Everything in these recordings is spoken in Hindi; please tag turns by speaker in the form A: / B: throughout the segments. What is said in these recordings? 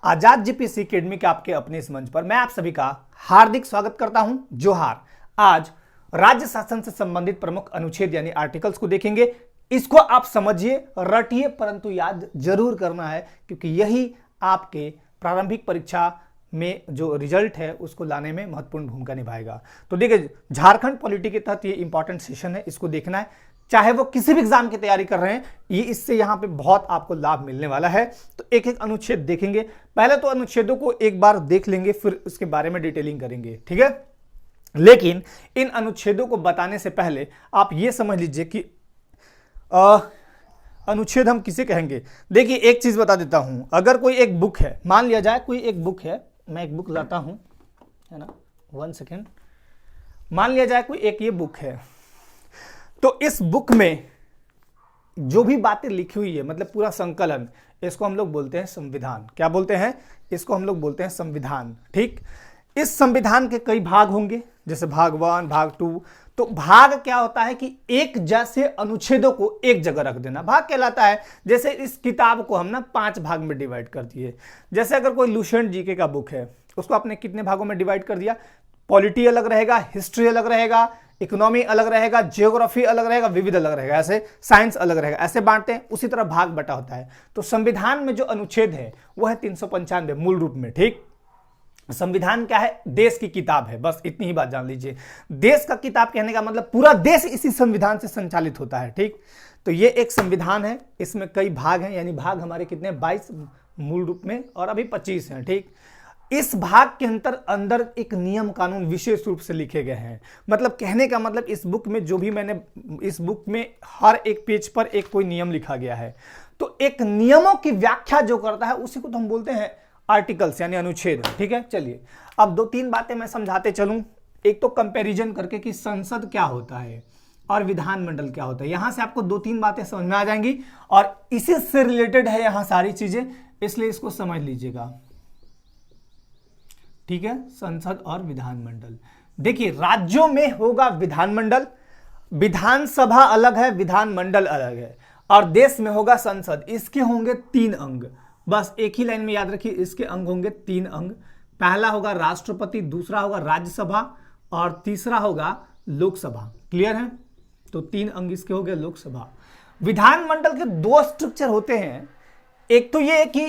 A: आजाद जीपीएससी एकेडमी के आपके अपने इस मंच पर मैं आप सभी का हार्दिक स्वागत करता हूं। जोहार। आज राज्य शासन से संबंधित प्रमुख अनुच्छेद यानी आर्टिकल्स को देखेंगे। इसको आप समझिए, रटिए, परंतु याद जरूर करना है क्योंकि यही आपके प्रारंभिक परीक्षा में जो रिजल्ट है उसको लाने में महत्वपूर्ण भूमिका निभाएगा। तो देखिए, झारखंड पॉलिटी के तहत ये इंपॉर्टेंट सेशन है, इसको देखना है। चाहे वो किसी भी एग्जाम की तैयारी कर रहे हैं, ये इससे यहां पे बहुत आपको लाभ मिलने वाला है। तो एक एक अनुच्छेद देखेंगे। पहले तो अनुच्छेदों को एक बार देख लेंगे, फिर उसके बारे में डिटेलिंग करेंगे, ठीक है। लेकिन इन अनुच्छेदों को बताने से पहले आप ये समझ लीजिए कि अनुच्छेद हम किसे कहेंगे। देखिए, एक चीज बता देता हूं। अगर कोई एक बुक है, मान लिया जाए कोई एक बुक है, मैं एक बुक लाता हूं, है ना, 1 सेकेंड। मान लिया जाए कोई एक ये बुक है, तो इस बुक में जो भी बातें लिखी हुई है, मतलब पूरा संकलन, इसको हम लोग बोलते हैं संविधान। क्या बोलते हैं? इसको हम लोग बोलते हैं संविधान, ठीक। इस संविधान के कई भाग होंगे, जैसे भाग 1, भाग 2। तो भाग क्या होता है कि एक जैसे अनुच्छेदों को एक जगह रख देना भाग कहलाता है। जैसे इस किताब को हम ना 5 भाग में डिवाइड कर दिए। जैसे अगर कोई लुसेंट जीके का बुक है, उसको आपने कितने भागों में डिवाइड कर दिया? पॉलिटी अलग रहेगा, हिस्ट्री अलग रहेगा, इकोनॉमी अलग रहेगा, जियोग्राफी अलग रहेगा, विविध अलग रहेगा, ऐसे साइंस अलग रहेगा, ऐसे बांटते हैं। उसी तरह भाग बटा होता है। तो संविधान में जो अनुच्छेद है वो है 395 मूल रूप में, ठीक। संविधान क्या है? देश की किताब है, बस इतनी ही बात जान लीजिए। देश का किताब कहने का मतलब पूरा देश इसी संविधान से संचालित होता है, ठीक। तो ये एक संविधान है, इसमें कई भाग हैं, यानी भाग हमारे कितने? 22 मूल रूप में, और अभी 25 हैं, ठीक। इस भाग के अंदर एक नियम कानून विशेष रूप से लिखे गए हैं। मतलब कहने का मतलब इस बुक में जो भी मैंने, इस बुक में हर एक पेज पर एक कोई नियम लिखा गया है। तो एक नियमों की व्याख्या जो करता है उसी को तो हम बोलते हैं आर्टिकल्स यानी अनुच्छेद, ठीक है। चलिए, अब 2-3 बातें मैं समझाते चलूं। एक तो कंपैरिजन करके कि संसद क्या होता है और विधानमंडल क्या होता है। यहां से आपको 2-3 बातें समझ में आ जाएंगी और इसी से रिलेटेड है यहां सारी चीजें, इसलिए इसको समझ लीजिएगा, ठीक है। संसद और विधानमंडल। देखिए, राज्यों में होगा विधानमंडल, विधानसभा अलग है, विधानमंडल अलग है, और देश में होगा संसद। इसके होंगे 3 अंग, बस एक ही लाइन में याद रखिए, इसके अंग होंगे 3 अंग। पहला होगा राष्ट्रपति, दूसरा होगा राज्यसभा, और तीसरा होगा लोकसभा। क्लियर है? तो 3 अंग इसके हो गए। लोकसभा। विधानमंडल के 2 स्ट्रक्चर होते हैं। एक तो ये कि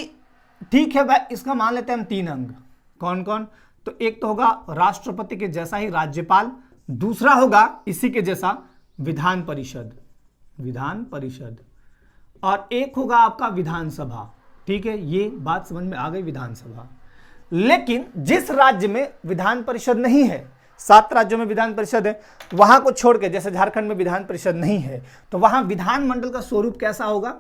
A: ठीक है भाई, इसका मान लेते हैं हम 3 अंग। कौन कौन? तो एक तो होगा राष्ट्रपति के जैसा ही राज्यपाल, दूसरा होगा इसी के जैसा विधान परिषद, विधान परिषद, और एक होगा आपका विधानसभा, ठीक है। ये बात समझ में आ गई, विधानसभा। लेकिन जिस राज्य में विधान परिषद नहीं है, 7 राज्यों में विधान परिषद है, वहां को छोड़ के, जैसे झारखंड में विधान परिषद नहीं है, तो वहां विधानमंडल का स्वरूप कैसा होगा?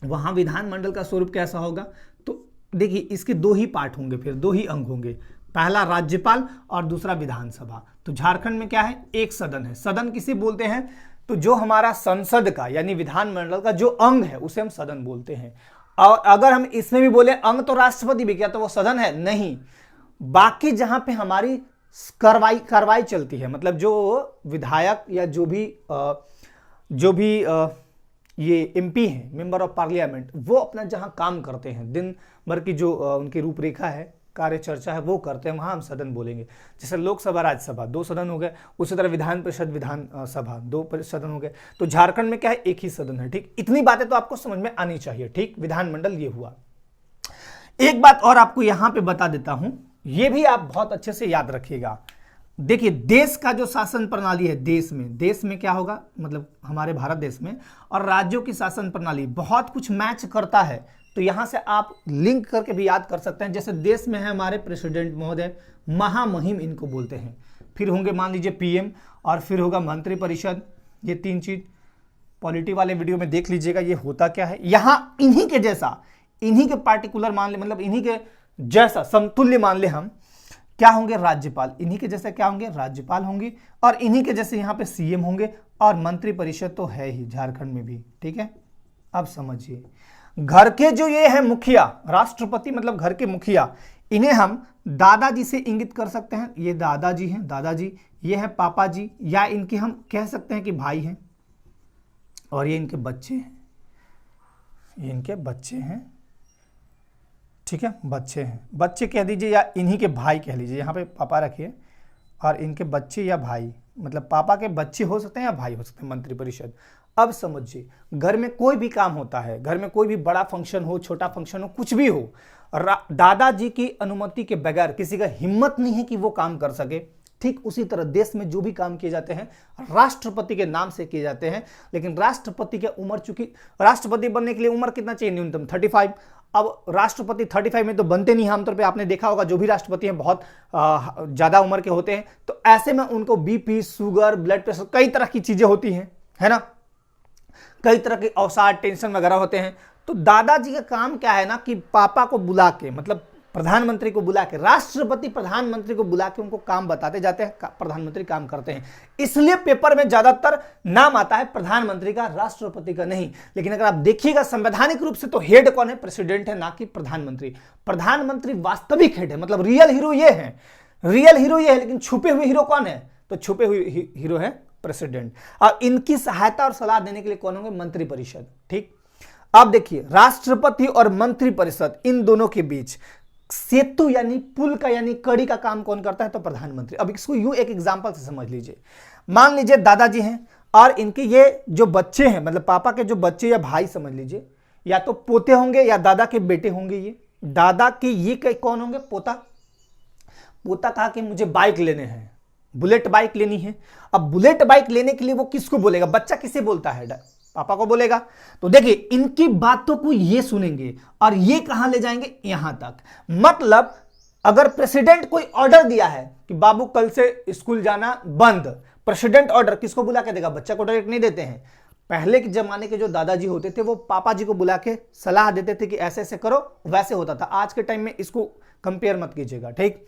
A: वहां विधानमंडल का स्वरूप कैसा होगा? तो देखिए, इसके 2 ही पार्ट होंगे, फिर 2 ही अंग होंगे। पहला राज्यपाल और दूसरा विधानसभा। तो झारखंड में क्या है? एक सदन है। सदन किसे बोलते हैं? तो जो हमारा संसद का यानी विधानमंडल का जो अंग है उसे हम सदन बोलते हैं। और अगर हम इसमें भी बोले अंग, तो राष्ट्रपति भी, क्या तो वो सदन है? नहीं। बाकी जहां पे हमारी कार्रवाई चलती है, मतलब जो विधायक या जो भी ये एमपी हैं, मेंबर ऑफ पार्लियामेंट, वो अपना जहां काम करते हैं, दिन भर की जो उनकी रूपरेखा है, कार्य चर्चा है, वो करते हैं, वहां हम सदन बोलेंगे। जैसे लोकसभा, राज्यसभा 2 सदन हो गए, उसी तरह विधान परिषद, विधानसभा 2 सदन हो गए। तो झारखंड में क्या है? एक ही सदन है, ठीक। इतनी बातें तो आपको समझ में आनी चाहिए, ठीक। विधानमंडल ये हुआ। एक बात और आपको यहां पर बता देता हूं, ये भी आप बहुत अच्छे से याद रखिएगा। देखिए, देश का जो शासन प्रणाली है, देश में क्या होगा, मतलब हमारे भारत देश में, और राज्यों की शासन प्रणाली बहुत कुछ मैच करता है। तो यहां से आप लिंक करके भी याद कर सकते हैं। जैसे देश में है हमारे प्रेसिडेंट महोदय, महामहिम इनको बोलते हैं। फिर होंगे मान लीजिए पीएम, और फिर होगा मंत्री परिषद। ये 3 चीज पॉलिटी वाले वीडियो में देख लीजिएगा। ये होता क्या है, यहां इन्हीं के जैसा, इन्हीं के पार्टिकुलर मान ले, मतलब इन्हीं के जैसा समतुल्य मान ले हम, क्या होंगे? राज्यपाल। इन्हीं के जैसे क्या होंगे? राज्यपाल होंगे। और इन्हीं के जैसे यहां पे सीएम होंगे, और मंत्री परिषद तो है ही झारखंड में भी, ठीक है। अब समझिए, घर के जो ये है मुखिया, राष्ट्रपति मतलब घर के मुखिया, इन्हें हम दादाजी से इंगित कर सकते हैं। ये दादाजी हैं, दादाजी। ये है पापा जी, या इनके हम कह सकते हैं कि भाई हैं, और ये इनके बच्चे हैं, ये इनके बच्चे हैं, ठीक है, बच्चे हैं, बच्चे कह दीजिए या इन्हीं के भाई कह लीजिए, यहाँ पे पापा रखिए और इनके बच्चे या भाई, मतलब पापा के बच्चे हो सकते हैं या भाई हो सकते हैं, मंत्रिपरिषद। अब समझिए, घर में कोई भी काम होता है, घर में कोई भी बड़ा फंक्शन हो, छोटा फंक्शन हो, कुछ भी हो, दादाजी की अनुमति के बगैर किसी का हिम्मत नहीं है कि वो काम कर सके। ठीक उसी तरह देश में जो भी काम किए जाते हैं राष्ट्रपति के नाम से किए जाते हैं, लेकिन राष्ट्रपति की उम्र, चूंकि राष्ट्रपति बनने के लिए उम्र कितना चाहिए, न्यूनतम 35। अब राष्ट्रपति 35 में तो बनते नहीं, आमतौर पे आपने देखा होगा जो भी राष्ट्रपति हैं बहुत ज्यादा उम्र के होते हैं, तो ऐसे में उनको बीपी, शुगर, ब्लड प्रेशर, कई तरह की चीजें होती हैं, है ना, कई तरह के अवसाद, टेंशन वगैरह होते हैं। तो दादाजी का काम क्या है ना कि पापा को बुला के, मतलब प्रधानमंत्री को बुला के, राष्ट्रपति प्रधानमंत्री को बुला के उनको काम बताते जाते हैं, प्रधानमंत्री काम करते हैं। इसलिए पेपर में ज्यादातर नाम आता है प्रधानमंत्री का, राष्ट्रपति का नहीं। लेकिन अगर आप देखिएगा संवैधानिक रूप से तो हेड कौन है, प्रेसिडेंट है, ना कि प्रधानमंत्री। प्रधानमंत्री वास्तविक हेड है, मतलब रियल हीरो ये है, रियल हीरो ये है, लेकिन छुपे हुए हीरो कौन है, तो छुपे हुए हीरो है प्रेसिडेंट। और इनकी सहायता और सलाह देने के लिए कौन होंगे, मंत्रिपरिषद। ठीक, अब देखिए राष्ट्रपति और मंत्रिपरिषद इन दोनों के बीच सेतु यानी पुल का यानी कड़ी का काम कौन करता है, तो प्रधानमंत्री। अब इसको यूं एक एग्जांपल से समझ लीजिए, मान लीजिए दादाजी हैं और इनके ये जो बच्चे हैं, मतलब पापा के जो बच्चे या भाई समझ लीजिए, या तो पोते होंगे या दादा के बेटे होंगे। ये दादा के ये कौन होंगे, पोता। पोता कहा कि मुझे बाइक लेने हैं, बुलेट बाइक लेनी है। अब बुलेट बाइक लेने के लिए वो किसको बोलेगा, बच्चा किसे बोलता है, पापा को बोलेगा। तो देखिए इनकी बातों को ये सुनेंगे और ये कहां ले जाएंगे, यहां तक। मतलब अगर प्रेसिडेंट कोई ऑर्डर दिया है कि बाबू कल से स्कूल जाना बंद, प्रेसिडेंट ऑर्डर किसको बुला के देगा, बच्चा को डायरेक्ट नहीं देते हैं। पहले के जमाने के जो दादाजी होते थे वो पापा जी को बुला के सलाह देते थे कि ऐसे ऐसे करो, वैसे होता था। आज के टाइम में इसको कंपेयर मत कीजिएगा, ठीक।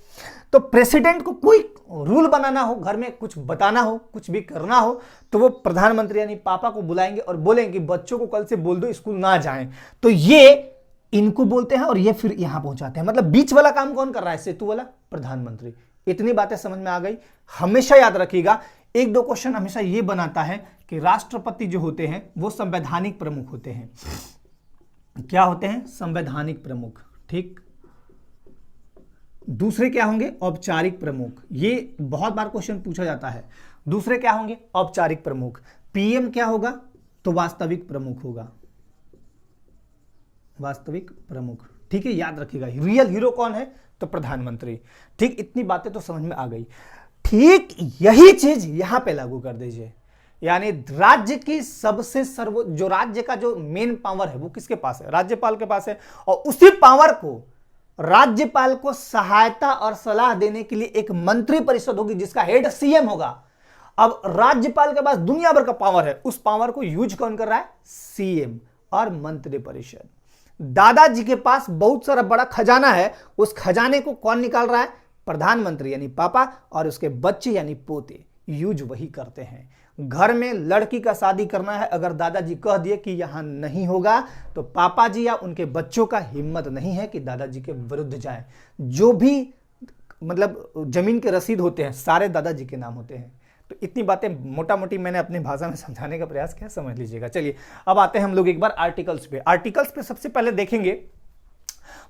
A: तो प्रेसिडेंट को कोई रूल बनाना हो, घर में कुछ बताना हो, कुछ भी करना हो, तो वो प्रधानमंत्री यानी पापा को बुलाएंगे और बोलेंगे कि बच्चों को कल से बोल दो स्कूल ना जाएं। तो ये इनको बोलते हैं और ये फिर यहां पहुंचाते हैं। मतलब बीच वाला काम कौन कर रहा है, सेतु वाला प्रधानमंत्री। इतनी बातें समझ में आ गई। हमेशा याद रखिएगा, एक दो क्वेश्चन हमेशा ये बनाता है कि राष्ट्रपति जो होते हैं वो संवैधानिक प्रमुख होते हैं। क्या होते हैं, संवैधानिक प्रमुख, ठीक। दूसरे क्या होंगे, औपचारिक प्रमुख। ये बहुत बार क्वेश्चन पूछा जाता है। दूसरे क्या होंगे, औपचारिक प्रमुख। पीएम क्या होगा, तो वास्तविक प्रमुख होगा, वास्तविक प्रमुख, ठीक है। याद रखिएगा, रियल हीरो कौन है, तो प्रधानमंत्री, ठीक। इतनी बातें तो समझ में आ गई। ठीक यही चीज यहां पे लागू कर दीजिए। यानी राज्य की सबसे जो राज्य का जो मेन पावर है वो किसके पास है, राज्यपाल के पास है। और उसी पावर को, राज्यपाल को सहायता और सलाह देने के लिए एक मंत्री परिषद होगी जिसका हेड सीएम होगा। अब राज्यपाल के पास दुनिया भर का पावर है, उस पावर को यूज कौन कर रहा है, सीएम और मंत्री परिषद। दादाजी के पास बहुत सारा बड़ा खजाना है, उस खजाने को कौन निकाल रहा है, प्रधानमंत्री यानी पापा, और उसके बच्चे यानी पोते यूज वही करते हैं। घर में लड़की का शादी करना है, अगर दादाजी कह दिए कि यहां नहीं होगा, तो पापा जी या उनके बच्चों का हिम्मत नहीं है कि दादाजी के विरुद्ध जाए। जो भी मतलब जमीन के रसीद होते हैं सारे दादाजी के नाम होते हैं। तो इतनी बातें मोटा मोटी मैंने अपनी भाषा में समझाने का प्रयास किया, समझ लीजिएगा। चलिए अब आते हैं हम लोग एक बार आर्टिकल्स पे। आर्टिकल्स पे सबसे पहले देखेंगे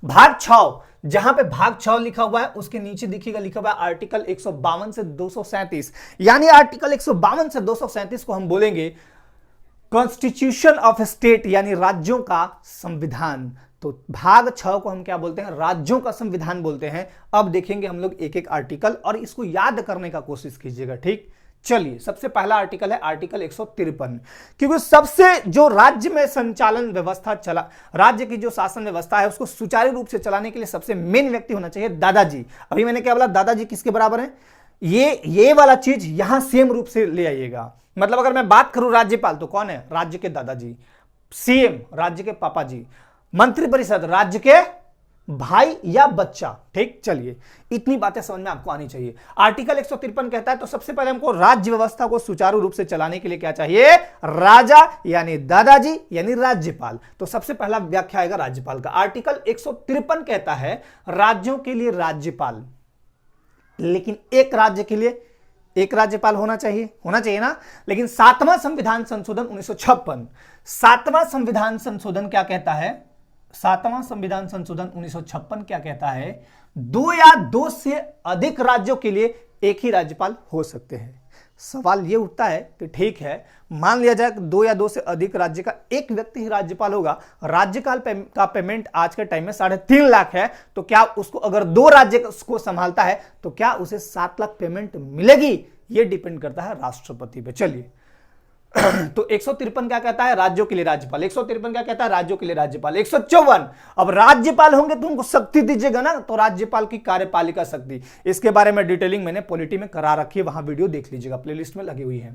A: भाग 6, जहां पे भाग 6 लिखा हुआ है उसके नीचे देखिएगा लिखा हुआ है आर्टिकल 152 से 237। यानी आर्टिकल 152 से 237 को हम बोलेंगे कॉन्स्टिट्यूशन ऑफ स्टेट, यानी राज्यों का संविधान। तो भाग 6 को हम क्या बोलते हैं, राज्यों का संविधान बोलते हैं। अब देखेंगे हम लोग एक एक आर्टिकल और इसको याद करने का कोशिश कीजिएगा, ठीक। चलिए सबसे पहला आर्टिकल है आर्टिकल 153, क्योंकि सबसे जो राज्य में संचालन व्यवस्था चला, राज्य की जो शासन व्यवस्था है उसको सुचारू रूप से चलाने के लिए सबसे मेन व्यक्ति होना चाहिए दादाजी। अभी मैंने क्या बोला, दादाजी किसके बराबर है, ये वाला चीज यहां सेम रूप से ले आइएगा। मतलब अगर मैं बात करूं राज्यपाल तो कौन है, राज्य के दादाजी। सीएम राज्य के पापा जी। मंत्रिपरिषद राज्य के भाई या बच्चा, ठीक। चलिए इतनी बातें समझ में आपको आनी चाहिए। आर्टिकल 153 कहता है तो सबसे पहले हमको राज्य व्यवस्था को सुचारू रूप से चलाने के लिए क्या चाहिए, राजा यानी दादाजी यानी राज्यपाल। तो सबसे पहला व्याख्या आएगा राज्यपाल का। आर्टिकल 153 कहता है राज्यों के लिए राज्यपाल, लेकिन एक राज्य के लिए एक राज्यपाल होना चाहिए ना। लेकिन 7वां संविधान संशोधन 1956, 7वां संविधान संशोधन क्या कहता है, 7वां संविधान संशोधन 1956 क्या कहता है? 2 या 2 से अधिक राज्यों के लिए एक ही राज्यपाल हो सकते हैं। सवाल यह उठता है कि ठीक है, मान लिया जाए 2 या 2 से अधिक राज्य का एक व्यक्ति ही राज्यपाल होगा, राज्यपाल का पेमेंट आज के टाइम में 3.5 लाख है, तो क्या उसको अगर 2 राज्य को संभालता है तो क्या उसे 7 लाख पेमेंट मिलेगी? यह डिपेंड करता है राष्ट्रपति पे। चलिए तो 153 क्या कहता है? राज्यों के लिए राज्यपाल। 153 क्या कहता है? राज्यों के लिए राज्यपाल। 154 अब राज्यपाल होंगे तो उनको शक्ति दीजिएगा ना, तो राज्यपाल की कार्यपालिका शक्ति, इसके बारे में डिटेलिंग मैंने पॉलिटी में करा रखी है, वहां वीडियो देख लीजिएगा, प्लेलिस्ट में लगी हुई है।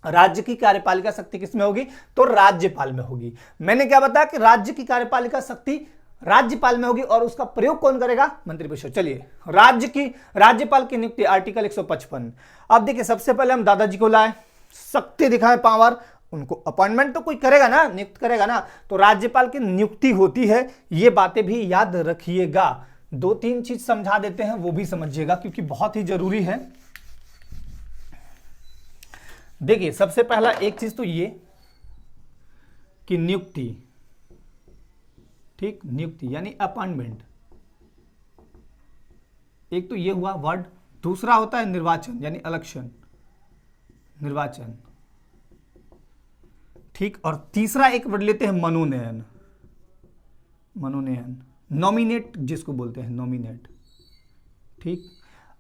A: राज्य की कार्यपालिका शक्ति किसमें होगी? तो राज्यपाल में होगी। मैंने क्या बताया कि राज्य की कार्यपालिका शक्ति राज्यपाल में होगी और उसका प्रयोग कौन करेगा? मंत्रिपरिषद। चलिए राज्यपाल की नियुक्ति आर्टिकल 155। अब देखिए, सबसे पहले हम दादाजी को लाए, शक्ति दिखाए, पावर, उनको अपॉइंटमेंट तो कोई करेगा ना, नियुक्त करेगा ना, तो राज्यपाल की नियुक्ति होती है। ये बातें भी याद रखिएगा। 2-3 चीज समझा देते हैं, वो भी समझिएगा क्योंकि बहुत ही जरूरी है। देखिए, सबसे पहला एक चीज तो ये कि नियुक्ति, ठीक, नियुक्ति यानी अपॉइंटमेंट, एक तो ये हुआ वर्ड। दूसरा होता है निर्वाचन यानी इलेक्शन, निर्वाचन, ठीक। और तीसरा एक वर्ड लेते हैं मनोनयन, मनोनयन, नॉमिनेट जिसको बोलते हैं, नॉमिनेट, ठीक।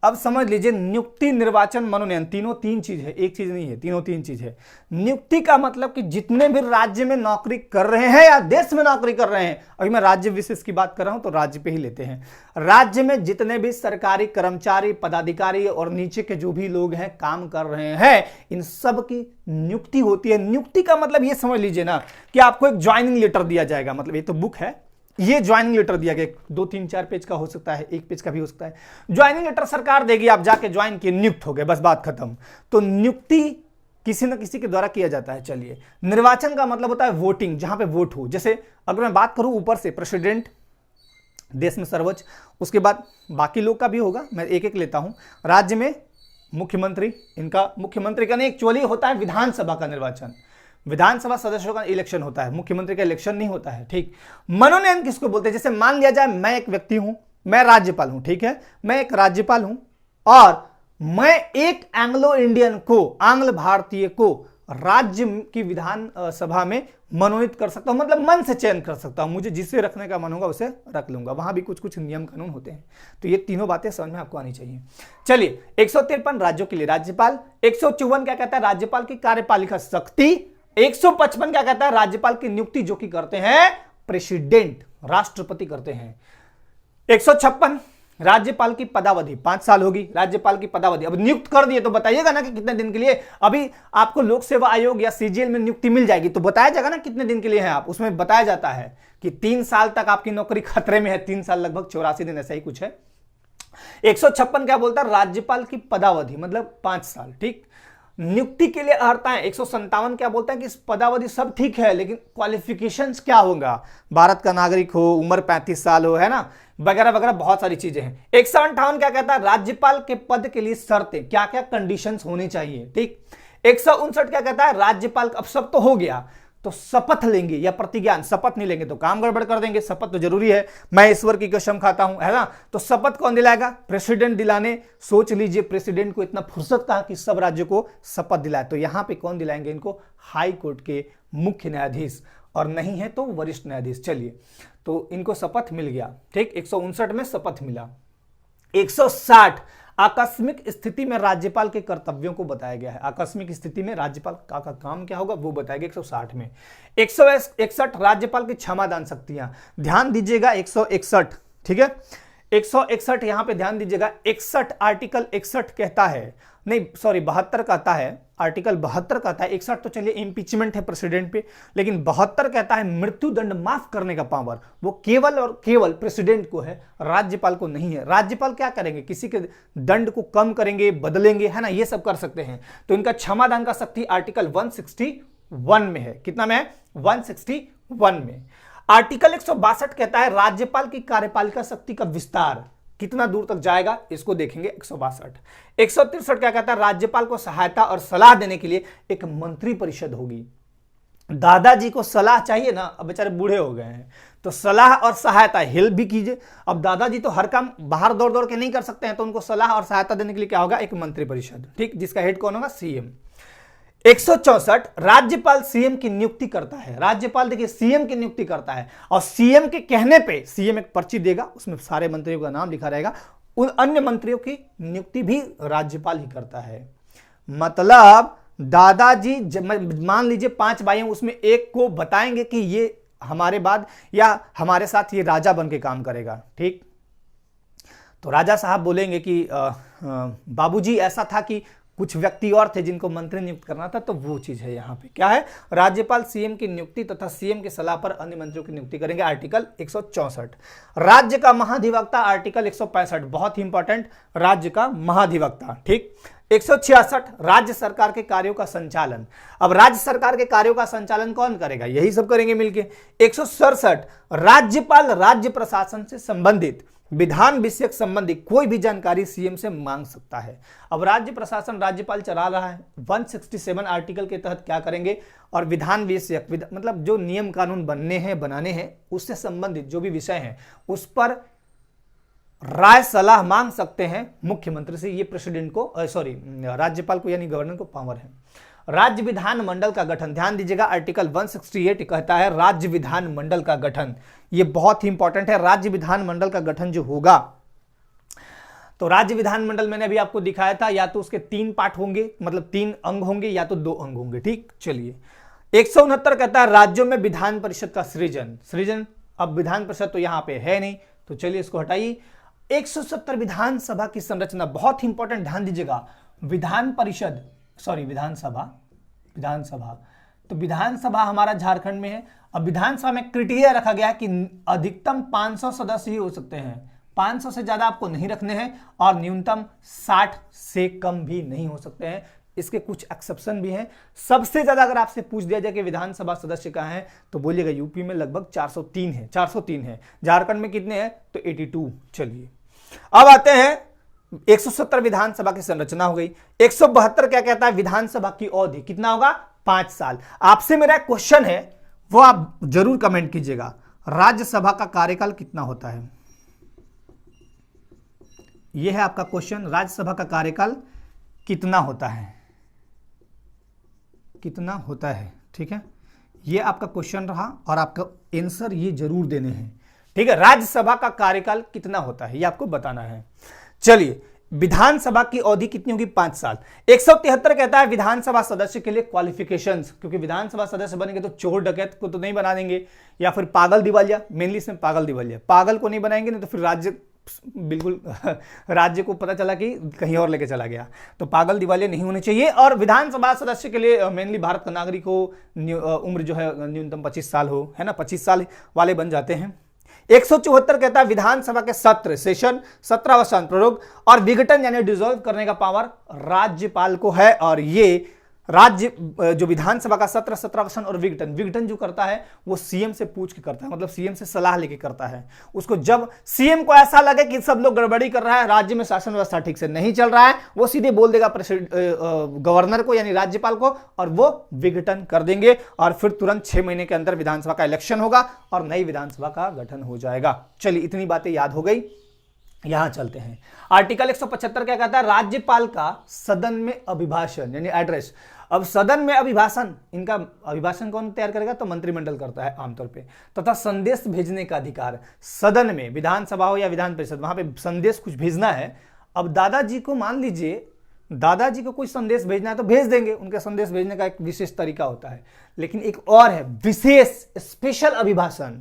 A: अब समझ लीजिए, नियुक्ति, निर्वाचन, मनोनयन, तीनों 3 चीज है, एक चीज नहीं है, तीनों 3 चीज है। नियुक्ति का मतलब कि जितने भी राज्य में नौकरी कर रहे हैं या देश में नौकरी कर रहे हैं, अभी मैं राज्य विशेष की बात कर रहा हूं तो राज्य पे ही लेते हैं, राज्य में जितने भी सरकारी कर्मचारी, पदाधिकारी और नीचे के जो भी लोग हैं काम कर रहे हैं, इन सब की नियुक्ति होती है। नियुक्ति का मतलब ये समझ लीजिए ना कि आपको एक ज्वाइनिंग लेटर दिया जाएगा, मतलब ये तो बुक है, ये ज्वाइनिंग लेटर दिया गया, 2, 3, 4 पेज का हो सकता है, 1 पेज का भी हो सकता है। ज्वाइनिंग लेटर सरकार देगी, आप जाके ज्वाइन किए, नियुक्त हो गए, बस बात खत्म। तो नियुक्ति किसी न किसी के द्वारा किया जाता है। चलिए, निर्वाचन का मतलब होता है वोटिंग, जहां पे वोट हो। जैसे अगर मैं बात करूं ऊपर से, प्रेसिडेंट देश में सर्वोच्च, उसके बाद बाकी लोग का भी होगा, मैं एक एक लेता हूं। राज्य में मुख्यमंत्री, इनका मुख्यमंत्री का नहीं, एक्चुअली होता है विधानसभा का निर्वाचन, विधानसभा सदस्यों का इलेक्शन होता है, मुख्यमंत्री का इलेक्शन नहीं होता है, ठीक। मनोनयन किसको बोलते हैं? जैसे मान लिया जाए मैं एक व्यक्ति हूं, मैं राज्यपाल हूं, ठीक है, मैं एक राज्यपाल हूं और मैं एक एंग्लो इंडियन को, आंग्ल भारतीय को राज्य की विधान सभा में मनोनीत कर सकता हूं, मतलब मन से चयन कर सकता हूं, मुझे जिसे रखने का मन होगा उसे रख लूंगा। वहां भी कुछ कुछ नियम कानून होते हैं, तो ये तीनों बातें समझ में आपको आनी चाहिए। चलिए, 153 राज्यों के लिए राज्यपाल। 154 क्या कहता है? राज्यपाल की कार्यपालिका शक्ति। 155 क्या कहता है? राज्यपाल की नियुक्ति जो कि करते हैं प्रेसिडेंट, राष्ट्रपति करते हैं। 156 राज्यपाल की पदावधि 5 साल होगी, राज्यपाल की पदावधि। अब नियुक्त कर दिए तो बताइएगा ना कि कितने दिन के लिए। अभी आपको लोक सेवा आयोग या सीजीएल में नियुक्ति मिल जाएगी तो बताया जाएगा ना कितने दिन के लिए हैं आप, उसमें बताया जाता है कि 3 साल तक आपकी नौकरी खतरे में है, 3 साल लगभग 84 दिन, ऐसा ही कुछ है। 156 क्या बोलता है? राज्यपाल की पदावधि मतलब 5 साल, ठीक। नियुक्ति के लिए अर्हता है। 157 क्या बोलता है कि इस पदावधि सब ठीक है, लेकिन क्वालिफिकेशंस क्या होगा? भारत का नागरिक हो, उम्र 35 साल हो, है ना, वगैरह वगैरह, बहुत सारी चीजें हैं। 158 क्या कहता है? राज्यपाल के पद के लिए शर्तें, क्या क्या कंडीशंस होनी चाहिए, ठीक। 159 क्या कहता है? राज्यपाल, अब सब तो हो गया, तो शपथ लेंगे या प्रतिज्ञान, शपथ नहीं लेंगे तो काम गड़बड़ कर देंगे, शपथ तो जरूरी है, मैं ईश्वर की कसम खाता हूं, है ना, तो शपथ कौन दिलाएगा? प्रेसिडेंट दिलाने। सोच लीजिए, प्रेसिडेंट को इतना फुर्सत कहां कि सब राज्यों को शपथ दिलाए, तो यहां पे कौन दिलाएंगे इनको? हाई कोर्ट के मुख्य न्यायाधीश, और नहीं है तो वरिष्ठ न्यायाधीश। चलिए, तो इनको शपथ मिल गया, ठीक। 159 में शपथ मिला। 160 आकस्मिक स्थिति में राज्यपाल के कर्तव्यों को बताया गया है। आकस्मिक स्थिति में राज्यपाल का काम क्या होगा वो बताया गया 160 में। 161 राज्यपाल की क्षमादान शक्तियां, ध्यान दीजिएगा 161, ठीक है। 161 यहां पे ध्यान दीजिएगा, 61 आर्टिकल 61 कहता है, नहीं सॉरी 72 कहता है, आर्टिकल 72 कहता है, 61 तो चलिए इंपीचमेंट है प्रेसिडेंट पे, लेकिन 72 कहता है मृत्यु दंड माफ करने का पावर वो केवल और केवल प्रेसिडेंट को है, राज्यपाल को नहीं है। राज्यपाल क्या करेंगे? किसी के दंड को कम करेंगे, बदलेंगे, है ना, ये सब कर सकते हैं। तो इनका क्षमादान का शक्ति आर्टिकल 161 में है। कितना में है? 161 में। आर्टिकल 162 कहता है राज्यपाल की कार्यपालिका शक्ति का विस्तार कितना दूर तक जाएगा, इसको देखेंगे 162। 163 क्या कहता है? राज्यपाल को सहायता और सलाह देने के लिए एक मंत्री परिषद होगी। दादाजी को सलाह चाहिए ना, अब बेचारे बूढ़े हो गए हैं, तो सलाह और सहायता हेल्प भी कीजिए। अब दादाजी तो हर काम बाहर दौड़ दौड़ के नहीं कर सकते हैं, तो उनको सलाह और सहायता देने के लिए क्या होगा, एक मंत्रिपरिषद, ठीक, जिसका हेड कौन होगा, सीएम। 164 राज्यपाल सीएम की नियुक्ति करता है। राज्यपाल देखिए सीएम की नियुक्ति करता है और सीएम के कहने पे सीएम एक पर्ची देगा, उसमें सारे मंत्रियों का नाम लिखा रहेगा, उन अन्य मंत्रियों की नियुक्ति भी राज्यपाल ही करता है। मतलब दादाजी मान लीजिए 5 भाई हैं, उसमें एक को बताएंगे कि ये हमारे बाद या हमारे साथ ये राजा बन के काम करेगा, ठीक। तो राजा साहब बोलेंगे कि बाबूजी ऐसा था कि कुछ व्यक्ति और थे जिनको मंत्री नियुक्त करना था, तो वो चीज है यहाँ पे क्या है, राज्यपाल सीएम की नियुक्ति तथा सीएम की सलाह पर अन्य मंत्रियों की नियुक्ति करेंगे। आर्टिकल 164 राज्य का महाधिवक्ता, आर्टिकल 165 बहुत ही इंपॉर्टेंट, राज्य का महाधिवक्ता, ठीक। 166 राज्य सरकार के कार्यों का संचालन। अब राज्य सरकार के कार्यों का संचालन कौन करेगा, यही सब करेंगे मिलके। 167 राज्यपाल राज्य प्रशासन से संबंधित विधान विषयक संबंधी कोई भी जानकारी सीएम से मांग सकता है। अब राज्य प्रशासन राज्यपाल चला रहा है, 167 आर्टिकल के तहत क्या करेंगे, और विधान विषयक मतलब जो नियम कानून बनाने हैं उससे संबंधित जो भी विषय हैं उस पर राय सलाह मांग सकते हैं मुख्यमंत्री से। ये प्रेसिडेंट को राज्यपाल को यानी गवर्नर को पावर है। राज्य विधान मंडल का गठन, ध्यान दीजिएगा, आर्टिकल 168 कहता है राज्य विधान मंडल का गठन। ये बहुत ही इंपॉर्टेंट है, राज्य विधान मंडल का गठन जो होगा, तो राज्य विधान मंडल मैंने अभी आपको दिखाया था, या तो उसके 3 पार्ट होंगे, मतलब 3 अंग होंगे, या तो 2 अंग होंगे, ठीक। चलिए 169 कहता है राज्यों में विधान परिषद का सृजन। अब विधान परिषद तो यहां पे है नहीं, तो चलिए इसको हटाइए। 170 विधानसभा की संरचना, बहुत ही इंपॉर्टेंट, ध्यान दीजिएगा, विधानसभा, तो विधानसभा हमारा झारखंड में है। अब विधानसभा में क्राइटेरिया रखा गया है कि अधिकतम 500 सदस्य ही हो सकते हैं, 500 से ज्यादा आपको नहीं रखने हैं, और न्यूनतम 60 से कम भी नहीं हो सकते हैं। इसके कुछ एक्सेप्शन भी हैं। सबसे ज्यादा अगर आपसे पूछ दिया जाए कि विधानसभा सदस्य कहां है, तो बोलिएगा यूपी में लगभग 403 है। झारखंड में कितने हैं, तो 82। चलिए अब आते हैं 170 विधानसभा की संरचना हो गई। 172 क्या कहता है, विधानसभा की अवधि कितना होगा, 5 साल। आपसे मेरा क्वेश्चन है वो आप जरूर कमेंट कीजिएगा, राज्यसभा का कार्यकाल कितना होता है, यह है आपका क्वेश्चन, राज्यसभा का कार्यकाल कितना होता है, ठीक है। यह आपका क्वेश्चन रहा और आपका आंसर ये जरूर देने हैं, ठीक है। राज्यसभा का कार्यकाल कितना होता है ये आपको बताना है। चलिए विधानसभा की अवधि कितनी होगी, 5 साल। 173 कहता है विधानसभा सदस्य के लिए क्वालिफिकेशंस, क्योंकि विधानसभा सदस्य बनेंगे तो चोर डकैत को तो नहीं बना देंगे, या फिर पागल दिवालिया, मेनली इसमें पागल दिवालिया, पागल को नहीं बनाएंगे, नहीं तो फिर राज्य बिल्कुल राज्य को पता चला कि कहीं और लेके चला गया, तो पागल दिवालिया नहीं होने चाहिए। और विधानसभा सदस्य के लिए मेनली भारत का नागरिक हो, उम्र जो है न्यूनतम 25 साल हो, है ना, 25 साल वाले बन जाते हैं। 174 कहता है विधानसभा के सत्र सेशन, सत्रावसान, प्रयोग और विघटन यानी डिसॉल्व करने का पावर राज्यपाल को है। और ये राज्य जो विधानसभा का सत्र, सत्रावसान और विघटन जो करता है वो सीएम से पूछ के करता है, मतलब सीएम से सलाह लेके करता है। उसको जब सीएम को ऐसा लगे कि सब लोग गड़बड़ी कर रहा है, राज्य में शासन व्यवस्था ठीक से नहीं चल रहा है, वो सीधे बोल देगा गवर्नर को यानी राज्यपाल को, और वो विघटन कर देंगे, और फिर तुरंत 6 महीने के अंदर विधानसभा का इलेक्शन होगा और नई विधानसभा का गठन हो जाएगा। चलिए इतनी बातें याद हो गई, यहां चलते हैं। आर्टिकल 175 क्या कहता है, राज्यपाल का सदन में अभिभाषण यानी एड्रेस। अब सदन में अभिभाषण, इनका अभिभाषण कौन तैयार करेगा, तो मंत्रिमंडल करता है आमतौर पे, तथा संदेश भेजने का अधिकार सदन में, विधानसभा हो या विधान परिषद, वहां पे संदेश कुछ भेजना है। अब दादाजी को मान लीजिए, दादाजी को कोई संदेश भेजना है तो भेज देंगे, उनका संदेश भेजने का एक विशेष तरीका होता है। लेकिन एक और है विशेष स्पेशल अभिभाषण,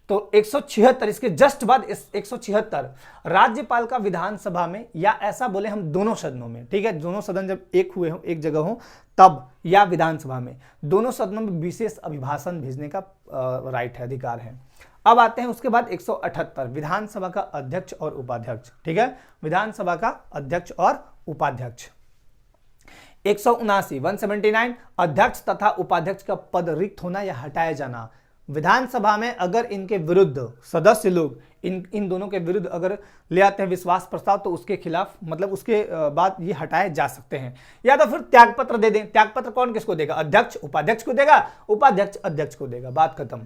A: तो 176 इसके जस्ट बाद 176 राज्यपाल का विधानसभा में, या ऐसा बोले हम दोनों सदनों में, ठीक है, दोनों सदन जब एक हुए हो, एक जगह हो तब, या विधानसभा में, दोनों सदनों में विशेष अभिभाषण भेजने का राइट है, अधिकार है। अब आते हैं उसके बाद 178 विधानसभा का अध्यक्ष और उपाध्यक्ष, ठीक है, विधानसभा का अध्यक्ष और उपाध्यक्ष। 179 179 अध्यक्ष तथा उपाध्यक्ष का पद रिक्त होना या हटाया जाना। विधानसभा में अगर इनके विरुद्ध सदस्य लोग इन दोनों के विरुद्ध अगर ले आते हैं विश्वास प्रस्ताव, तो उसके खिलाफ मतलब उसके बाद ये हटाए जा सकते हैं, या तो फिर त्यागपत्र दे दें। त्यागपत्र कौन किसको देगा? अध्यक्ष उपाध्यक्ष को देगा, उपाध्यक्ष अध्यक्ष को देगा, बात खत्म।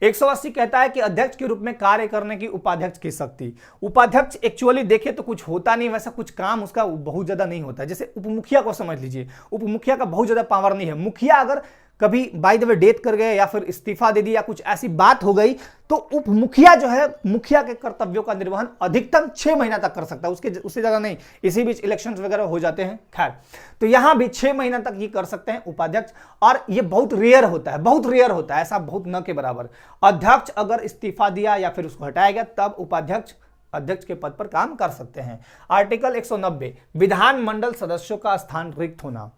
A: 180 कहता है कि अध्यक्ष के रूप में कार्य करने की उपाध्यक्ष की शक्ति। उपाध्यक्ष एक्चुअली देखे तो कुछ होता नहीं, वैसा कुछ काम उसका बहुत ज्यादा नहीं होता है। जैसे उपमुखिया को समझ लीजिए, उपमुखिया का बहुत ज्यादा पावर नहीं है। मुखिया अगर कभी बाय द वे डेथ कर गए या फिर इस्तीफा दे दिया, कुछ ऐसी बात हो गई, तो उप मुखिया जो है मुखिया के कर्तव्यों का निर्वहन अधिकतम 6 महीना तक कर सकता है, उससे ज्यादा नहीं। इसी बीच इलेक्शंस वगैरह हो जाते हैं, खैर। तो यहां भी 6 महीना तक ये कर सकते हैं उपाध्यक्ष, और ये बहुत रेयर होता है, बहुत रेयर होता है, ऐसा बहुत न के बराबर। अध्यक्ष अगर इस्तीफा दिया या फिर उसको हटाया गया, तब उपाध्यक्ष अध्यक्ष के पद पर काम कर सकते हैं। आर्टिकल 190 विधानमंडल सदस्यों का स्थान रिक्त होना।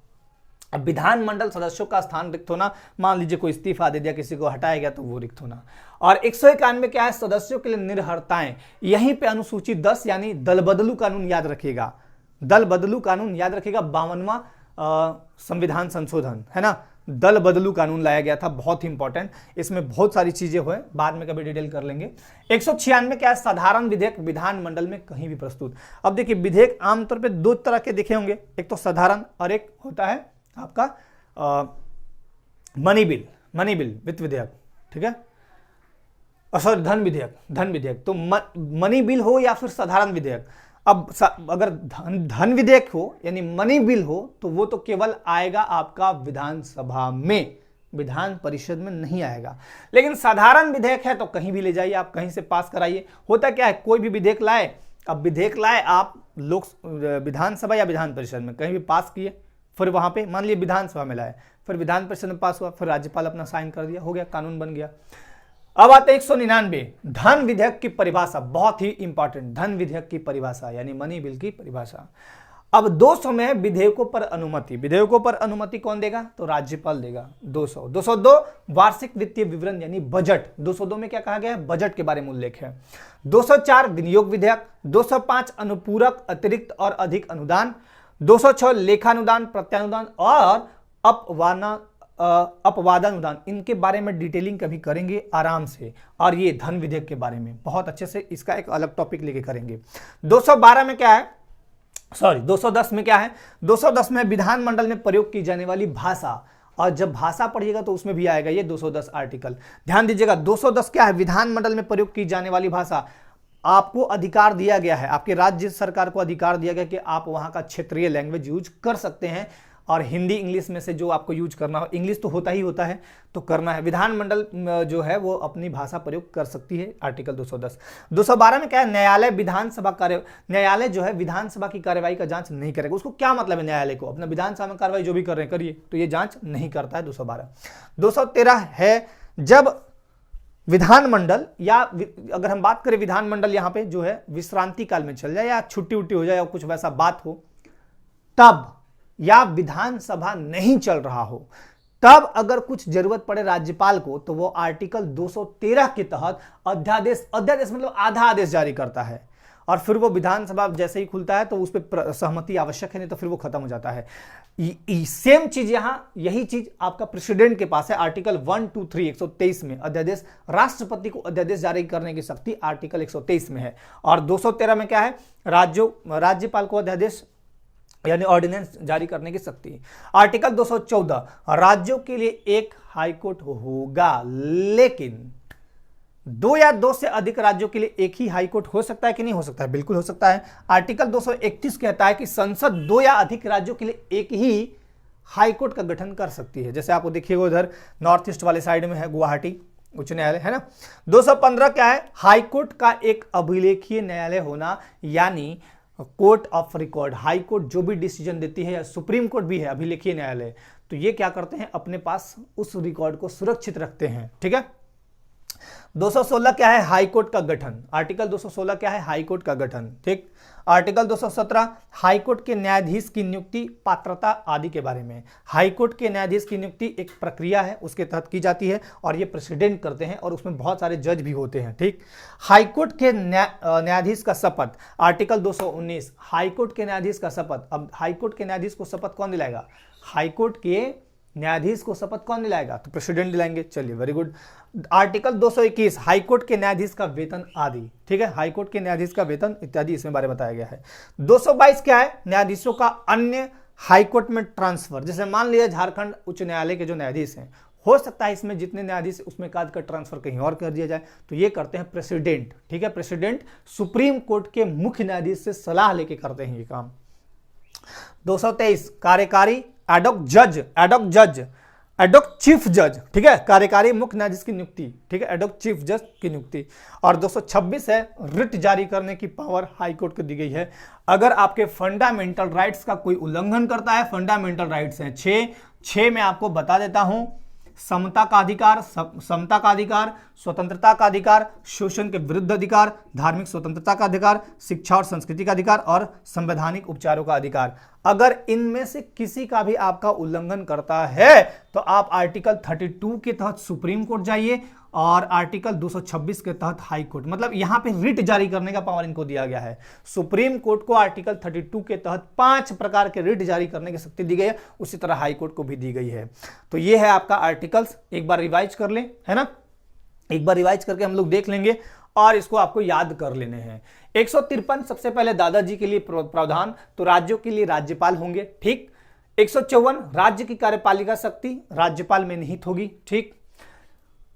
A: अब विधानमंडल सदस्यों का स्थान रिक्त होना, मान लीजिए कोई इस्तीफा दे दिया, किसी को हटाया गया, तो वो रिक्त होना। और 191 क्या है? सदस्यों के लिए निर्हरताएं। यहीं पे अनुसूची 10 यानी दल बदलू कानून याद रखिएगा, दल बदलू कानून याद रखिएगा। 52वां संविधान संशोधन है ना, दल बदलू कानून लाया गया था, बहुत ही इंपॉर्टेंट। इसमें बहुत सारी चीजें हुए, बाद में कभी डिटेल कर लेंगे। 196 क्या है? साधारण विधेयक विधानमंडल में कहीं भी प्रस्तुत। अब देखिए, विधेयक आमतौर पर 2 तरह के देखे होंगे, एक तो साधारण और एक होता है आपका मनी बिल वित्त विधेयक, ठीक है, सॉरी धन विधेयक। तो मनी बिल हो या फिर साधारण विधेयक। अब अगर धन विधेयक हो यानी मनी बिल हो, तो वो तो केवल आएगा आपका विधानसभा में, विधान परिषद में नहीं आएगा। लेकिन साधारण विधेयक है तो कहीं भी ले जाइए, आप कहीं से पास कराइए। होता क्या है, कोई भी विधेयक लाए, अब विधेयक लाए आप लोग विधानसभा या विधान परिषद में कहीं भी पास किए, फिर वहां पे मान लिया विधानसभा में लाए, फिर विधान परिषद में पास हुआ, फिर राज्यपाल अपना साइन कर दिया, हो गया, कानून बन गया। अब आते हैं 199 धन विधेयक की परिभाषा, बहुत ही इंपॉर्टेंट। धन विधेयक की परिभाषा यानी मनी बिल की परिभाषा। अब 200 में विधेयकों पर अनुमति। विधेयकों पर अनुमति कौन देगा? तो राज्यपाल देगा। 202 वार्षिक वित्तीय विवरण यानी बजट। 202 में क्या कहा गया है? बजट के बारे में उल्लेख है। 204 विनियोग विधेयक। 205 अनुपूरक अतिरिक्त और अधिक अनुदान। 206 लेखानुदान, प्रत्यानुदान और अपवादानुदान। इनके बारे में डिटेलिंग कभी करेंगे आराम से, और ये धन विधेयक के बारे में बहुत अच्छे से इसका एक अलग टॉपिक लेके करेंगे। 212 में क्या है? सॉरी 210 में क्या है? 210 में विधानमंडल में प्रयोग की जाने वाली भाषा, और जब भाषा पढ़िएगा तो उसमें भी आएगा ये 210 आर्टिकल। ध्यान दीजिएगा, 210 क्या है? विधानमंडल में प्रयोग की जाने वाली भाषा। आपको अधिकार दिया गया है, आपके राज्य सरकार को अधिकार दिया गया कि आप वहां का क्षेत्रीय लैंग्वेज यूज कर सकते हैं, और हिंदी इंग्लिश में से जो आपको यूज करना हो, इंग्लिश तो होता ही होता है, तो करना है। विधानमंडल जो है वो अपनी भाषा प्रयोग कर सकती है, आर्टिकल 210। 212 में क्या है? न्यायालय विधानसभा न्यायालय जो है विधानसभा की कार्यवाही का जांच नहीं करेगा। उसको क्या मतलब है? न्यायालय को अपना विधानसभा में कार्यवाही जो भी कर रहे हैं करिए, तो ये जांच नहीं करता है 212। 213 है जब विधानमंडल, या अगर हम बात करें विधानमंडल यहां पे जो है विश्रांति काल में चल जाए या छुट्टी उट्टी हो जाए या कुछ वैसा बात हो, तब, या विधानसभा नहीं चल रहा हो, तब अगर कुछ जरूरत पड़े राज्यपाल को, तो वो आर्टिकल 213 के तहत अध्यादेश मतलब आधा आदेश जारी करता है, और फिर वो विधानसभा जैसे ही खुलता है तो उस पर सहमति आवश्यक है, नहीं तो फिर वो खत्म हो जाता है। सेम चीज यहां, यही चीज आपका प्रेसिडेंट के पास है। आर्टिकल 123 123 में अध्यादेश, राष्ट्रपति को अध्यादेश जारी करने की शक्ति आर्टिकल 123 में है। और 213 में क्या है? राज्यपाल को अध्यादेश यानी ऑर्डिनेंस जारी करने की शक्ति। आर्टिकल 214 राज्यों के लिए एक हाईकोर्ट होगा, लेकिन 2 या 2 से अधिक राज्यों के लिए एक ही हाईकोर्ट हो सकता है कि नहीं हो सकता है? बिल्कुल हो सकता है। आर्टिकल 231 कहता है कि संसद 2 या अधिक राज्यों के लिए एक ही हाईकोर्ट का गठन कर सकती है। जैसे आपको देखिएगा उधर नॉर्थ ईस्ट वाले साइड में है गुवाहाटी उच्च न्यायालय, है ना। 215 क्या है? हाईकोर्ट का एक अभिलेखीय न्यायालय होना, यानी court of record. High court जो भी डिसीजन देती है, या सुप्रीम कोर्ट भी है अभिलेखीय न्यायालय, तो ये क्या करते हैं? अपने पास उस रिकॉर्ड को सुरक्षित रखते हैं, ठीक है। 216 क्या है? हाईकोर्ट का गठन। आर्टिकल 216 क्या है? हाईकोर्ट का गठन, ठीक। आर्टिकल 217 हाईकोर्ट के न्यायाधीश की नियुक्ति, पात्रता आदि के बारे में। हाईकोर्ट के न्यायाधीश की नियुक्ति एक प्रक्रिया है, उसके तहत की जाती है, और ये प्रेसिडेंट करते हैं, और उसमें बहुत सारे जज भी होते हैं, ठीक। हाईकोर्ट के न्यायाधीश का शपथ। आर्टिकल 219 हाईकोर्ट के न्यायाधीश का शपथ। अब हाईकोर्ट के न्यायाधीश को शपथ कौन दिलाएगा? हाईकोर्ट के न्यायाधीश को शपथ कौन दिलाएगा? तो प्रेसिडेंट दिलाएंगे। चलिए, वेरी गुड। आर्टिकल 221 हाईकोर्ट के न्यायाधीश का वेतन आदि, ठीक है, हाईकोर्ट के न्यायाधीश का वेतन इत्यादि इसमें बारे में बताया गया है। 222 क्या है? न्यायाधीशों का अन्य हाईकोर्ट में ट्रांसफर। जैसे मान लिया झारखंड उच्च न्यायालय के जो न्यायाधीश हैं, हो सकता है इसमें जितने न्यायाधीश उसमें का ट्रांसफर कहीं और कर दिया जाए, तो ये करते हैं प्रेसिडेंट, ठीक है। प्रेसिडेंट सुप्रीम कोर्ट के मुख्य न्यायाधीश से सलाह लेके करते हैं ये काम। 223 कार्यकारी एडॉक चीफ जज, ठीक है, कार्यकारी मुख्य न्यायाधीश की नियुक्ति, ठीक है, एडॉक चीफ जज की नियुक्ति। और 226 है रिट जारी करने की पावर हाईकोर्ट को दी गई है। अगर आपके फंडामेंटल राइट्स का कोई उल्लंघन करता है, फंडामेंटल राइट्स हैं 6 में आपको बता देता हूं, समता का अधिकार, स्वतंत्रता का अधिकार, शोषण के विरुद्ध अधिकार, धार्मिक स्वतंत्रता का अधिकार, शिक्षा और संस्कृति का अधिकार और संवैधानिक उपचारों का अधिकार। अगर इनमें से किसी का भी आपका उल्लंघन करता है तो आप आर्टिकल 32 के तहत सुप्रीम कोर्ट जाइए और आर्टिकल 226 के तहत हाई कोर्ट, मतलब यहां पे रिट जारी करने का पावर इनको दिया गया है। सुप्रीम कोर्ट को आर्टिकल 32 के तहत 5 प्रकार के रिट जारी करने की शक्ति दी गई है, उसी तरह हाई कोर्ट को भी दी गई है। तो ये है आपका आर्टिकल्स, एक बार रिवाइज कर लें, है ना, एक बार रिवाइज करके हम लोग देख लेंगे और इसको आपको याद कर लेने हैं। 153 सबसे पहले दादाजी के लिए प्रावधान, तो राज्यों के लिए राज्यपाल होंगे, ठीक। 154 राज्य की कार्यपालिका शक्ति राज्यपाल में निहित होगी, ठीक।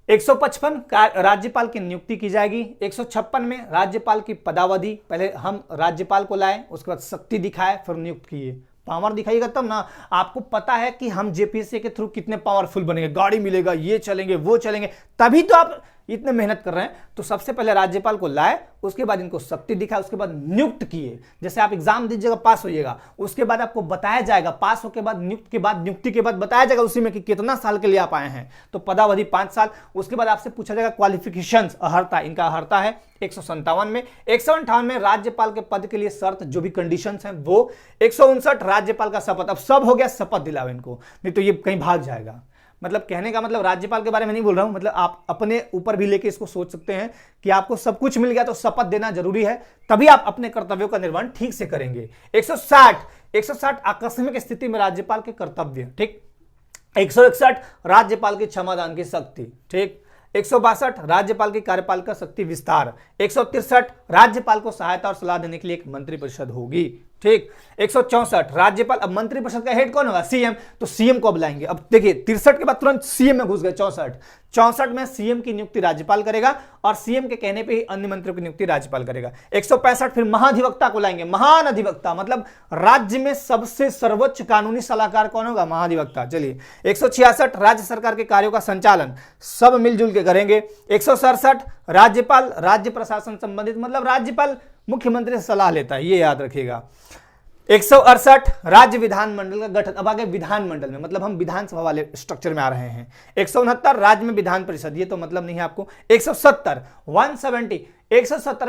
A: 155 राज्यपाल की नियुक्ति की जाएगी। 156 में राज्यपाल की पदावधि, पहले हम राज्यपाल को लाए, उसके बाद शक्ति दिखाए, फिर नियुक्त किए। पावर दिखाइएगा तब ना आपको पता है कि हम जेपीएससी के थ्रू कितने पावरफुल बनेंगे, गाड़ी मिलेगा, ये चलेंगे, वो चलेंगे, तभी तो आप इतने मेहनत कर रहे हैं। तो सबसे पहले राज्यपाल को लाए, उसके बाद इनको शक्ति दिखाए, उसके बाद नियुक्त किए। जैसे आप एग्जाम दीजिएगा, पास होइएगा, उसके बाद आपको बताया जाएगा, पास होके बाद नियुक्ति के बाद बताया जाएगा उसी में कि कितना साल के लिए आप आए हैं, तो पदावधि 5 साल। उसके बाद आपसे पूछा जाएगा क्वालिफिकेशंस, अर्हता, इनका अर्हता है 157 में। 158 में राज्यपाल के पद के लिए शर्त, जो भी कंडीशंस हैं वो। 159 राज्यपाल का शपथ, अब सब हो गया, शपथ दिलाओ इनको, नहीं तो ये कहीं भाग जाएगा। मतलब कहने का मतलब राज्यपाल के बारे में नहीं बोल रहा हूं, मतलब आप अपने ऊपर भी लेके इसको सोच सकते हैं कि आपको सब कुछ मिल गया तो शपथ देना जरूरी है, तभी आप अपने कर्तव्यों का निर्वहन ठीक से करेंगे। 160 आकस्मिक स्थिति में राज्यपाल के कर्तव्य, ठीक। 161 राज्यपाल की क्षमादान की शक्ति, ठीक। 162 राज्यपाल की कार्यपालिका शक्ति विस्तार। 163 राज्यपाल को सहायता और सलाह देने के लिए एक मंत्रिपरिषद होगी, ठीक। 164 राज्यपाल, अब मंत्रिपरिषद का हेड कौन होगा? सीएम, तो सीएम को बुलाएंगे। अब देखिए 63 के बाद तुरंत सीएम में घुस गए। 64 में सीएम की नियुक्ति राज्यपाल करेगा और सीएम के कहने पे ही अन्य मंत्रियों की नियुक्ति राज्यपाल करेगा। 165 फिर महाधिवक्ता को लाएंगे, महान अधिवक्ता, मतलब राज्य में सबसे सर्वोच्च कानूनी सलाहकार कौन होगा? महाधिवक्ता। चलिए 166 राज्य सरकार के कार्यों का संचालन सब मिलजुल के करेंगे। 167 राज्यपाल राज्य प्रशासन संबंधित, मतलब राज्यपाल मुख्यमंत्री से सलाह लेता है, ये याद रखिएगा। 168 राज्य विधानमंडल का गठन, अब आगे विधानमंडल में, मतलब हम विधानसभा वाले स्ट्रक्चर में आ रहे हैं। 169 राज्य में विधान परिषद, ये तो मतलब नहीं है आपको। 170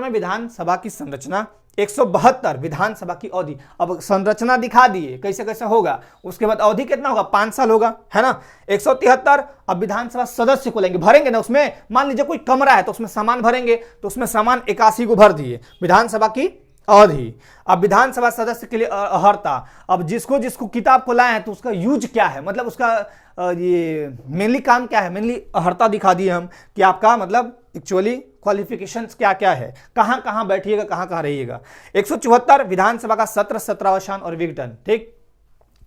A: में विधानसभा की संरचना। 172 विधानसभा की अवधि, अब संरचना दिखा दिए कैसे कैसे होगा, उसके बाद अवधि कितना होगा? 5 साल होगा, है ना। 173 अब विधानसभा सदस्य को लेंगे, भरेंगे ना उसमें, मान लीजिए कोई कमरा है तो उसमें सामान भरेंगे, तो उसमें सामान 81 को भर दिए, विधानसभा की अवधि। अब विधानसभा सदस्य के लिए अर्हता, अब जिसको किताब को लाए हैं तो उसका यूज क्या है, मतलब उसका ये मेनली काम क्या है, मेनली अर्हता दिखा दिए हम कि आपका मतलब एक्चुअली क्वालिफिकेशंस क्या क्या है, कहां कहां बैठिएगा, कहां कहां रहिएगा। 174 विधानसभा का सत्र, सत्रावसान और विघटन, ठीक।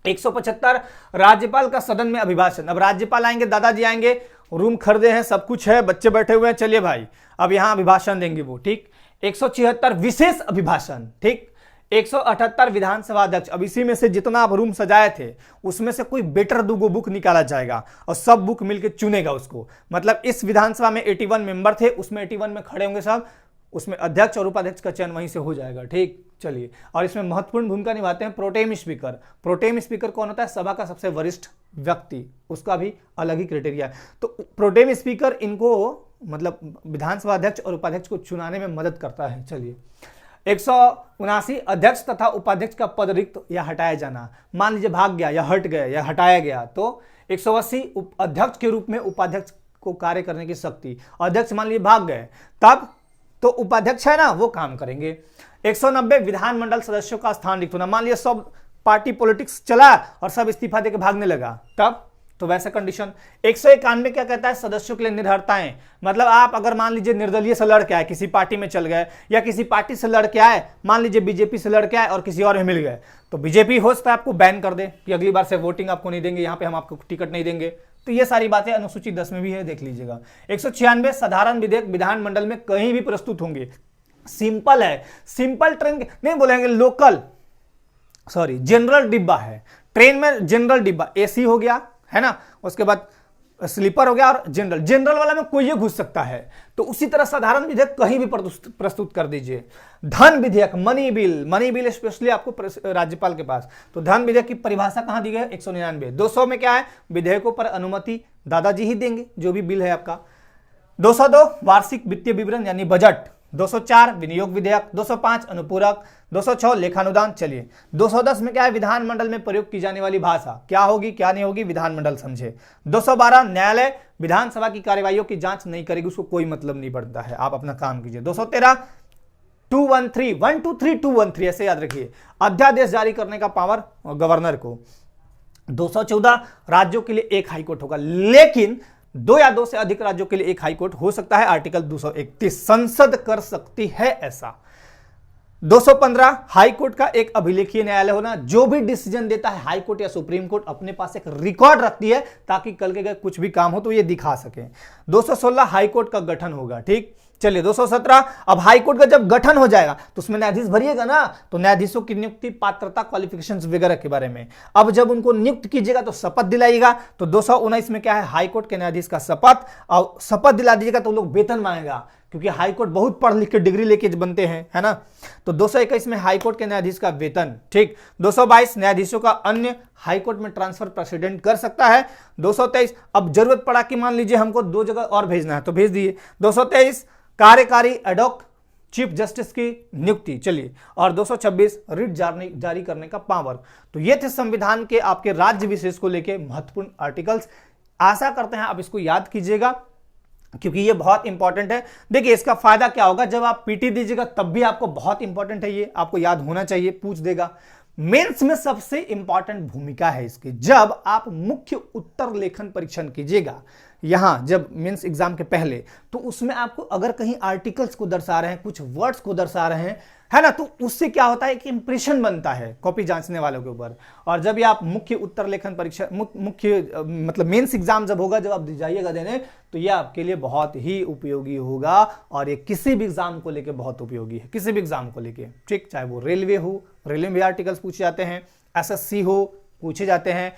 A: 175 राज्यपाल का सदन में अभिभाषण, अब राज्यपाल आएंगे, दादाजी आएंगे, रूम खरीदे हैं, सब कुछ है, बच्चे बैठे हुए हैं, चलिए भाई अब यहां अभिभाषण देंगे वो, ठीक। 176 विशेष अभिभाषण, ठीक। 178 विधानसभा अध्यक्ष, अब इसी में से जितना आप रूम सजाए थे उसमें से कोई बेटर दूगो बुक निकाला जाएगा और सब बुक मिलके चुनेगा उसको, मतलब इस विधानसभा में 81 मेंबर थे, उसमें 81 में खड़े होंगे सब, उसमें अध्यक्ष और उपाध्यक्ष का चयन वहीं से हो जाएगा, ठीक। चलिए, और इसमें महत्वपूर्ण भूमिका निभाते हैं प्रोटेम स्पीकर। प्रोटेम स्पीकर कौन होता है? सभा का सबसे वरिष्ठ व्यक्ति, उसका भी अलग ही क्राइटेरिया है। तो प्रोटेम स्पीकर इनको मतलब विधानसभा अध्यक्ष और उपाध्यक्ष को चुनाने में मदद करता है। चलिए 179 अध्यक्ष तथा उपाध्यक्ष का पद रिक्त या हटाया जाना, मान लीजिए भाग गया या हट गया या हटाया गया, तो 180 अध्यक्ष के रूप में उपाध्यक्ष को कार्य करने की शक्ति। अध्यक्ष मान लीजिए भाग गए तब तो उपाध्यक्ष है ना वो काम करेंगे। 190 विधानमंडल सदस्यों का स्थान रिक्त होना, मान लिया सब पार्टी पॉलिटिक्स चला और सब इस्तीफा देकर भागने लगा, तब तो वैसे कंडीशन 191 क्या कहता है, सदस्यों के लिए निर्भरताएं, मतलब आप अगर मान लीजिए निर्दलीय से लड़ के आए, किसी पार्टी में चल गए, या किसी पार्टी से लड़ के आए, मान लीजिए बीजेपी से लड़ के आए और किसी और में मिल गए, तो बीजेपी हो सकता है आपको बैन कर दे कि अगली बार से वोटिंग आपको नहीं देंगे, यहां पे हम आपको टिकट नहीं देंगे। तो ये सारी बातें अनुसूची 10 में भी है, देख लीजिएगा। 196 साधारण विधेयक विधानमंडल में कहीं भी प्रस्तुत होंगे। सिंपल है, सिंपल ट्रेन नहीं बोलेंगे, लोकल सॉरी जनरल डिब्बा है, ट्रेन में जनरल डिब्बा एसी हो गया है ना, उसके बाद स्लीपर हो गया और जनरल, जनरल वाला में कोई घुस सकता है। तो उसी तरह साधारण विधेयक कहीं भी प्रस्तुत कर दीजिए। धन विधेयक, मनी बिल स्पेशली आपको राज्यपाल के पास, तो धन विधेयक की परिभाषा कहां दी गई है, 199। 200 में क्या है, विधेयकों पर अनुमति दादाजी ही देंगे, जो भी बिल है आपका। 202 वार्षिक वित्तीय विवरण यानी बजट। 204 विनियोग विधेयक। 205 अनुपूरक। 206 लेखानुदान। चलिए 210 में क्या है, विधानमंडल में प्रयोग की जाने वाली भाषा क्या होगी क्या नहीं होगी, विधानमंडल समझे। 212 न्यायालय विधानसभा की कार्यवाहियों की जांच नहीं करेगी, उसको कोई मतलब नहीं पड़ता है, आप अपना काम कीजिए। 213 213 123 213 ऐसे याद रखिए, अध्यादेश जारी करने का पावर गवर्नर को। 214 राज्यों के लिए एक हाईकोर्ट होगा, लेकिन 2 या 2 से अधिक राज्यों के लिए एक हाईकोर्ट हो सकता है, आर्टिकल 231 संसद कर सकती है ऐसा। 215 हाईकोर्ट का एक अभिलेखीय न्यायालय होना, जो भी डिसीजन देता है हाईकोर्ट या सुप्रीम कोर्ट अपने पास एक रिकॉर्ड रखती है, ताकि कल के कुछ भी काम हो तो ये दिखा सके। 216 हाईकोर्ट का गठन होगा, ठीक। चलिए 217 अब हाईकोर्ट का जब गठन हो जाएगा तो उसमें न्यायाधीश भरिएगा ना, तो न्यायाधीशों की नियुक्ति, पात्रता, क्वालिफिकेशंस वगैरह के बारे में। अब जब उनको नियुक्त कीजिएगा तो शपथ दिलाइएगा, तो 219 में क्या है, हाईकोर्ट के न्यायाधीश का शपथ, और शपथ दिला दीजिएगा तो लोग वेतन मांगेगा, क्योंकि हाईकोर्ट बहुत पढ़ लिख के डिग्री लेके बनते हैं, है ना। तो 221 में हाईकोर्ट के न्यायाधीश का वेतन, ठीक। 222 न्यायाधीशों का अन्य हाईकोर्ट में ट्रांसफर प्रेसिडेंट कर सकता है। 223 अब जरूरत पड़ा कि मान लीजिए हमको 2 जगह और भेजना है तो भेज दिए। 223 कार्यकारी एडॉक चीफ जस्टिस की नियुक्ति, चलिए। और 226 रिट जारी करने का पावर। तो ये थे संविधान के आपके राज्य विशेष को लेके महत्वपूर्ण आर्टिकल्स। आशा करते हैं आप इसको याद कीजिएगा, क्योंकि ये बहुत इंपॉर्टेंट है। देखिए इसका फायदा क्या होगा, जब आप पीटी दीजिएगा तब भी आपको बहुत इंपॉर्टेंट है, ये आपको याद होना चाहिए, पूछ देगा। मेंस में सबसे इंपॉर्टेंट भूमिका है इसकी, जब आप मुख्य उत्तर लेखन परीक्षण कीजिएगा यहां, जब मेंस एग्जाम के पहले, तो उसमें आपको अगर कहीं आर्टिकल्स को दर्शा रहे हैं, कुछ वर्ड्स को दर्शा रहे हैं, है ना, तो उससे क्या होता है कि इंप्रेशन बनता है कॉपी जांचने वालों के ऊपर। और जब ये आप मुख्य उत्तर लेखन परीक्षा, मुख्य मतलब मेंस एग्जाम जब होगा, जब आप जाइएगा देने, तो ये आपके लिए बहुत ही उपयोगी होगा, और ये किसी भी एग्जाम को लेके बहुत उपयोगी है, किसी भी एग्जाम को लेके, ठीक। चाहे वो रेलवे हो, रेलवे में भी आर्टिकल्स पूछे जाते हैं, एसएससी हो पूछे जाते हैं,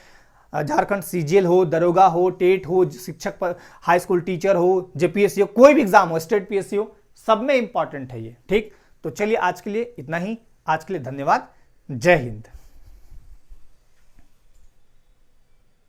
A: झारखंड सीजीएल हो, दरोगा हो, टेट हो, शिक्षक पर हाई स्कूल टीचर हो, जेपीएससी हो, कोई भी एग्जाम हो, स्टेट पीएससी हो, सब में इंपॉर्टेंट है ये, ठीक। तो चलिए आज के लिए इतना ही, आज के लिए धन्यवाद, जय हिंद।